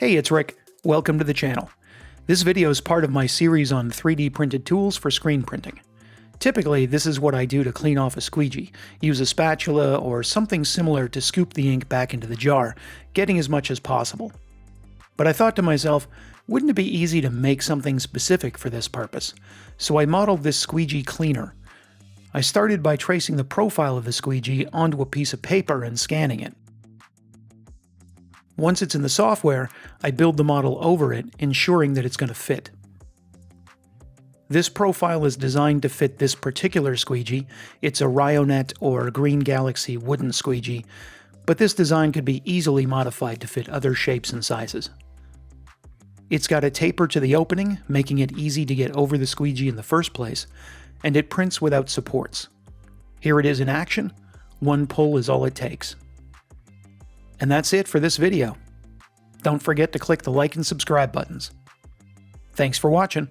Hey, it's Rick. Welcome to the channel. This video is part of my series on 3D printed tools for screen printing. Typically, this is what I do to clean off a squeegee. Use a spatula or something similar to scoop the ink back into the jar, getting as much as possible. But I thought to myself, wouldn't it be easy to make something specific for this purpose? So I modeled this squeegee cleaner. I started by tracing the profile of the squeegee onto a piece of paper and scanning it. Once it's in the software, I build the model over it, ensuring that it's going to fit. This profile is designed to fit this particular squeegee. It's a Ryonet or Green Galaxy wooden squeegee, but this design could be easily modified to fit other shapes and sizes. It's got a taper to the opening, making it easy to get over the squeegee in the first place, and it prints without supports. Here it is in action. One pull is all it takes. And that's it for this video. Don't forget to click the like and subscribe buttons. Thanks for watching.